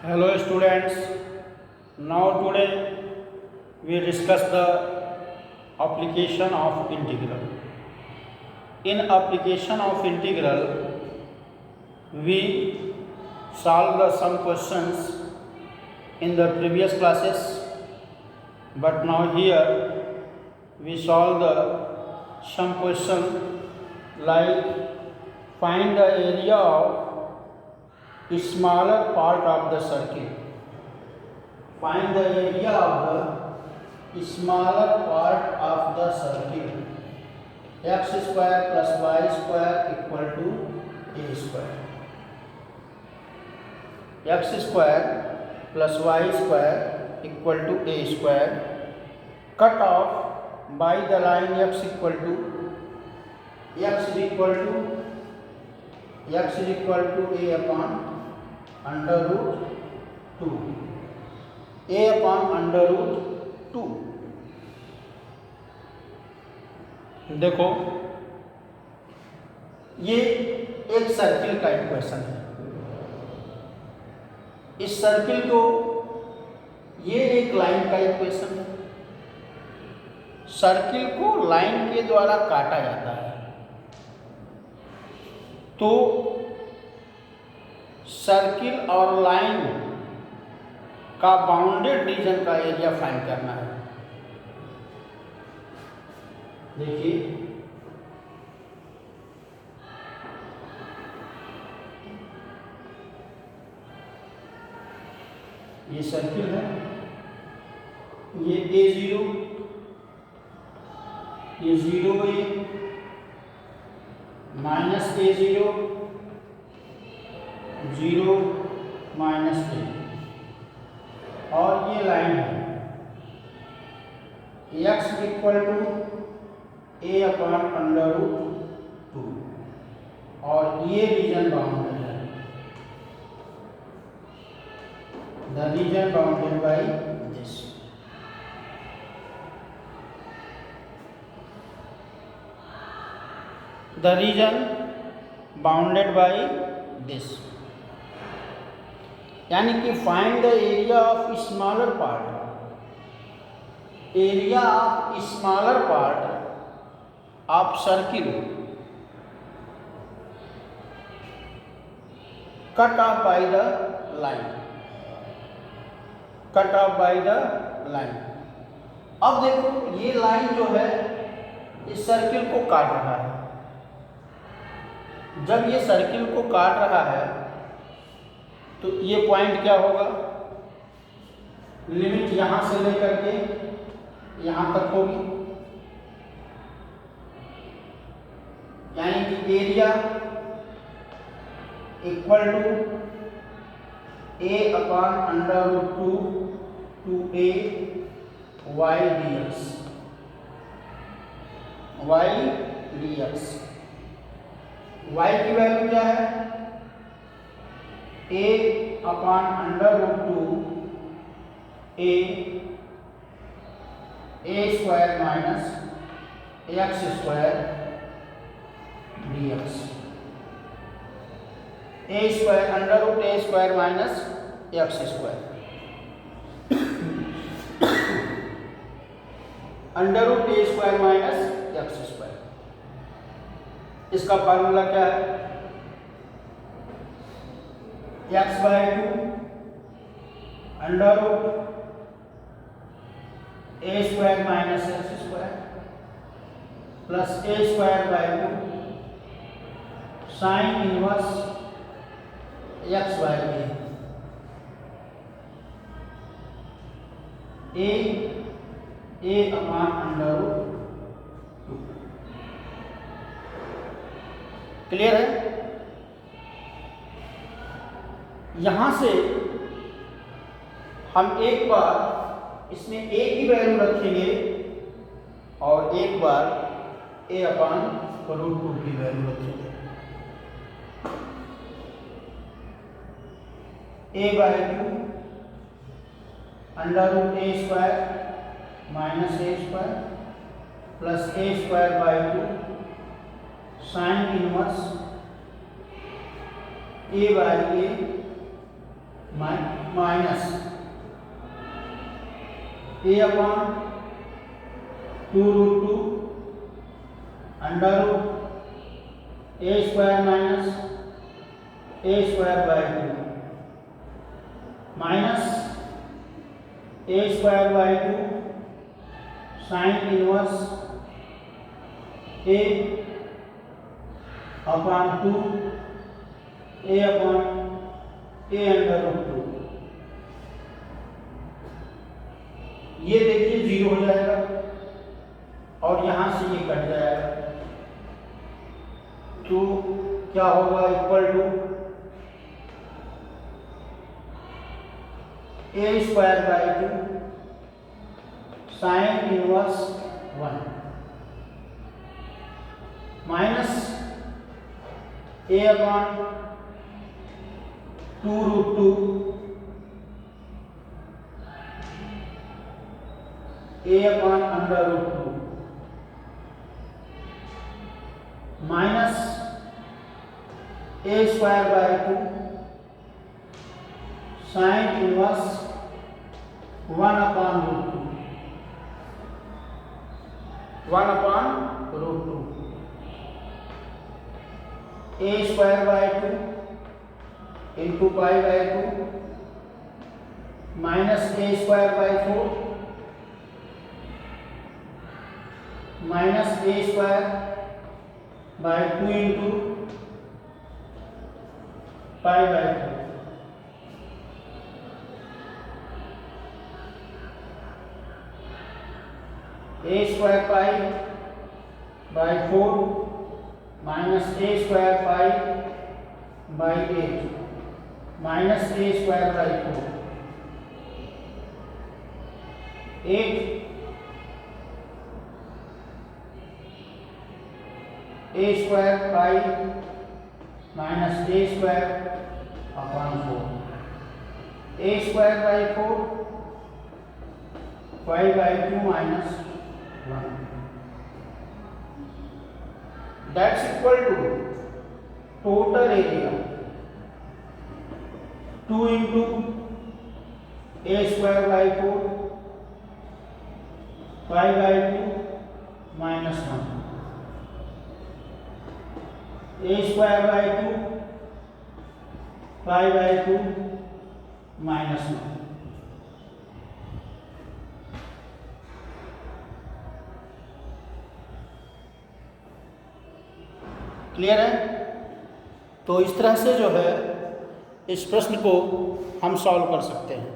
Hello students, now today we discuss the application of integral. In application of integral, we solved some questions in the previous classes, but now here we solve some question like find the area of smaller part of the circle. Find the area of the smaller part of the circle. X square plus y square equal to a square. X square plus y square equal to a square. Cut off by the line x is equal to a upon under root 2. A upon under root 2. देखो ये एक circle का equation है। इस circle को ये एक line का इक्वेशन है। सर्किल को लाइन के द्वारा काटा जाता है तो सर्किल और लाइन का बाउंडेड रीजन का एरिया फाइंड करना है। देखिए ये सर्किल है, ये A0, ये 0A minus A0, 0 minus A, और ये लाइन है x equal to a upon under root 2 और ये रीजन बाउंडेड है। The region bounded by this. The region bounded by this यानी कि find the area of smaller part. Area of smaller part of circle cut off by the line. Cut off by the line. अब देखो ये line जो है इस circle को काट रहा है। जब ये सर्किल को काट रहा है तो ये पॉइंट क्या होगा, लिमिट यहां से लेकर के यहां तक होगी, यानी कि area equal to a upon under root 2 to a y dx। y dx y की वैल्यू क्या है, a upon under root 2 a square minus x square dx। a square under root a square minus x square under root a square minus x square. इसका formula क्या है, x by 2 under root a square minus x square plus a square by 2 sine inverse x by a upon under root 2। Clear है। यहां से हम एक बार इसमें a की वैल्यू रखेंगे और एक बार a अपॉन रूट 2 की वैल्यू रखेंगे। a by 2 under root a square minus a square plus a square by 2 sine inverse a by a minus minus a upon 2√2 under root a square minus a square by 2 minus a square by 2 sine inverse a upon 2 a upon a under root 2। ये देखिए zero हो जाएगा और यहां से ये cut जाएगा, तो क्या होगा, equal to a square by 2 sine inverse 1 minus a upon 2√2 a upon under root 2 minus a square by 2 sine inverse 1 upon root 2 1 upon root 2 a square by 2 into pi by 2 minus a square by 4 minus a square by 2 into pi by 2 a square pi by 4 minus a square pi by 8 minus a square by 4 8 a square pi minus a square upon 4 a square by 4 5 by 2 minus 1 that's equal to total area 2 into a square by 4 5 by 2 minus 1 a square by 2 5 by 2 minus 1। Clear है? तो इस तरह से जो है इस प्रश्न को हम सॉल्व कर सकते हैं।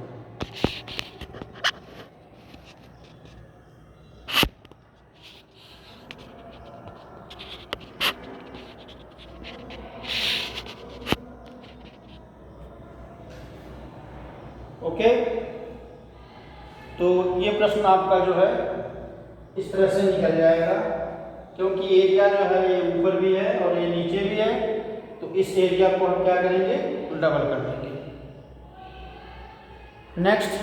ओके, तो ये प्रश्न आपका जो है इस तरह से निकल जाएगा, क्योंकि एरिया जो है ये ऊपर भी है और ये नीचे भी है, तो इस एरिया को हम क्या करेंगे, डबल कर देंगे। Next,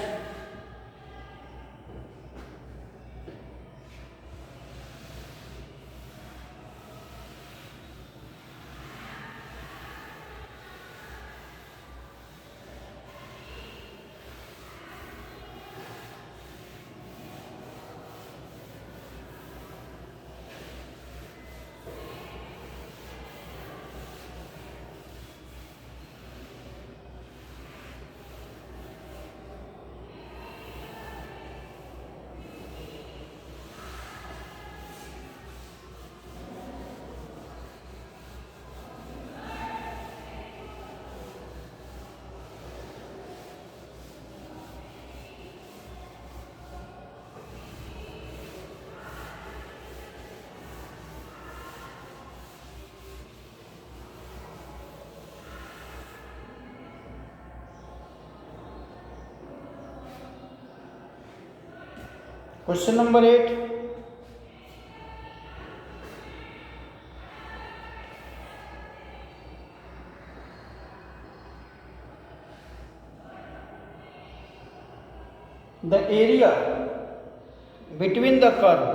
question number 8, the area between the curve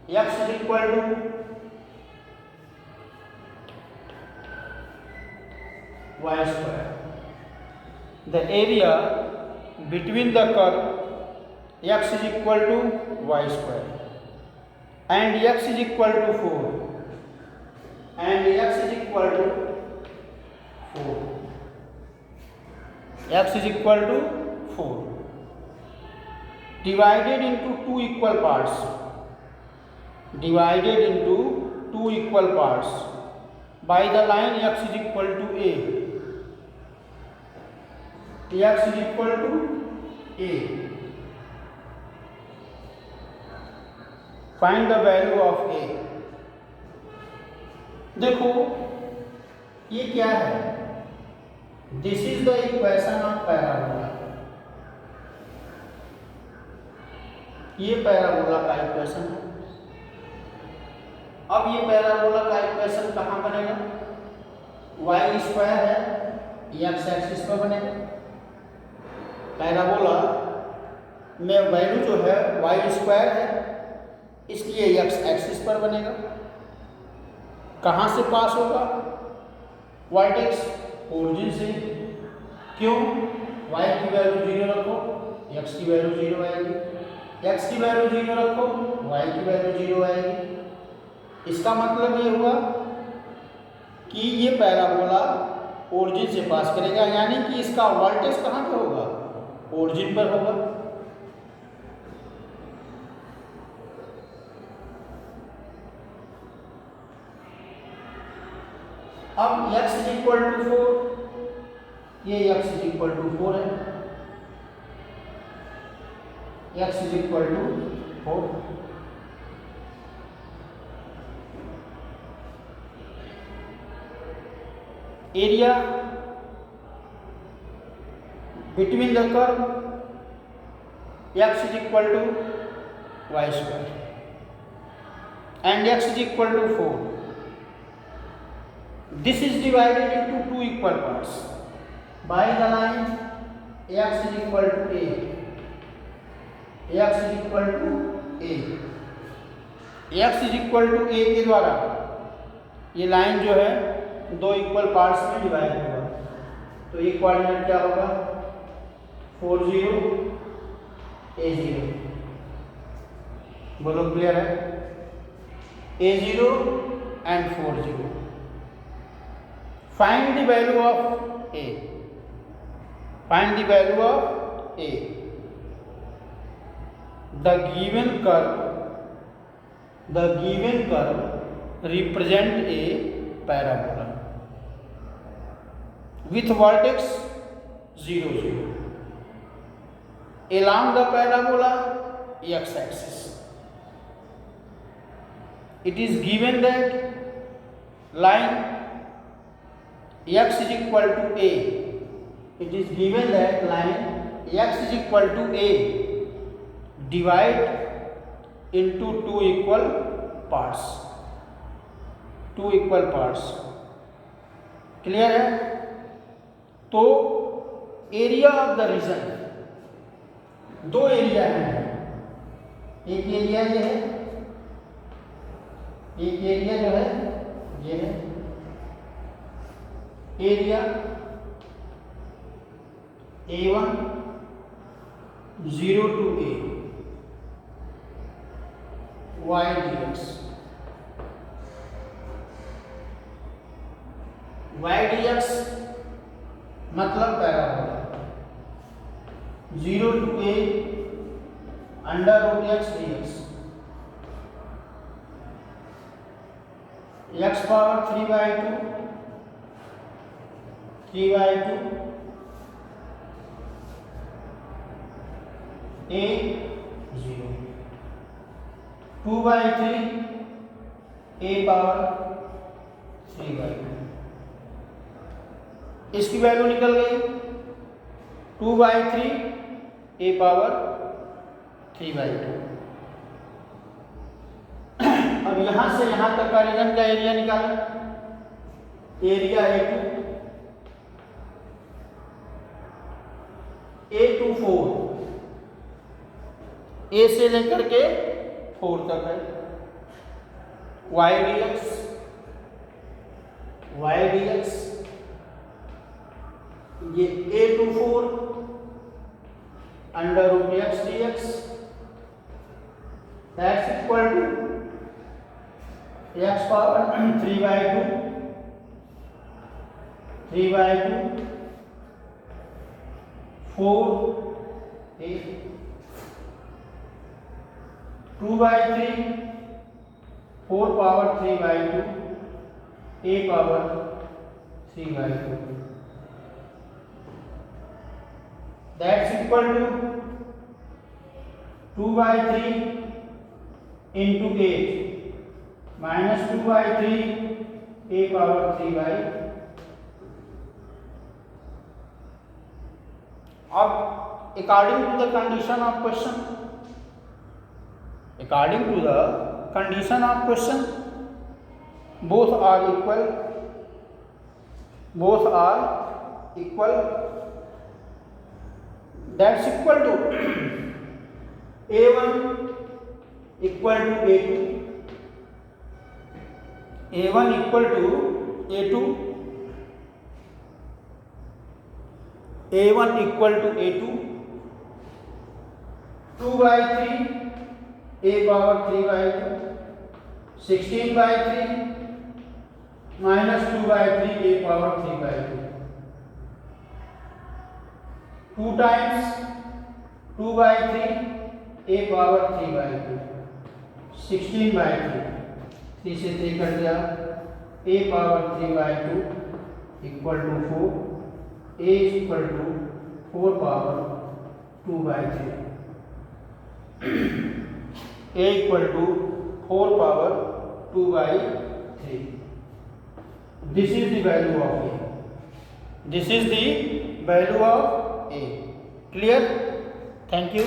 x is equal to y square the area between the curve x is equal to y square and x is equal to 4 and x is equal to 4 x is equal to 4 divided into two equal parts by the line x is equal to a. x is equal to a. Find the value of a. देखो ये क्या है? This is the equation of parabola. ये parabola का equation है. अब ये parabola का इक्वेशन कहाँ बनेगा? वाई स्क्वायर है, एक्स एक्सिस पर बनेगा. पैराबोला में वैल्यू जो है वाई स्क्वायर है, इसलिए एक्स एक्सिस पर बनेगा. कहाँ से पास होगा? वर्टेक्स ओरिजिन से. क्यों? वाई की वैल्यू 0 रखो, एक्स की वैल्यू 0 आएगी. एक्स की वैल्यू 0 रखो, वाई की वैल्यू 0 आएगी. इसका मतलब ये हुआ कि ये पैराबोला ओरिजिन से पास करेगा, यानी कि इसका वर्टेक्स कहाँ पर होगा? ओरिजिन पर होगा. अब x इज इक्वल टू 4, ये x इज इक्वल टू 4 है. x is equal to 4. Area between the curve x is equal to y square and x is equal to 4. This is divided into two equal parts by the line x is equal to a. x is equal to a. x is equal to a के द्वारा ये line जो है दो equal parts में divide होगा. तो ये कोऑर्डिनेट क्या होगा? 4 0 a0. बोलो क्लियर है? a0 and 4 0. Find the value of a. Find the value of a. The given curve represent a parabola with vertex 0 0 along the parabola x axis. It is given that line x is equal to a. It is given that line x is equal to a divide into two equal parts. Clear है? तो area of the reason, दो area हैं. एक area ये है, एक area जो है ये है. Area A1 0 to a y dx. y dx मतलब parabola 0 to a under root x dx. x power 3/2 a 0 2/3 a power 3/2. इसकी वैल्यू निकल गई 2/3 a पावर 3/2. अब यहां से यहां तक का रीजन का एरिया निकालें. एरिया A2 4, A से लेकर के 4 तक है. y dx ये a to 4 under root x dx, that's equal to x power 3 by 2 4 8 2 by 3 4 power 3 by 2 a power 3 by 2, that's equal to 2 by 3 into 8 minus 2 by 3 a power 3 by. अब according to the condition of question, both are equal, that's equal to a1 equal to a2, a1 equal to a2, a1 equal to a2, 2 by 3 a power 3 by 2, 16 by 3 minus 2 by 3 a power 3 by 2, 2 times 2 by 3 a power 3 by 2, 16 by 3, 3 से 3 cut गया, a power 3 by 2 equal to 4, a is equal to 4 power 2 by 3, a equal to 4 power 2 by 3. This is the value of a. This is the value of a. Clear? Thank you.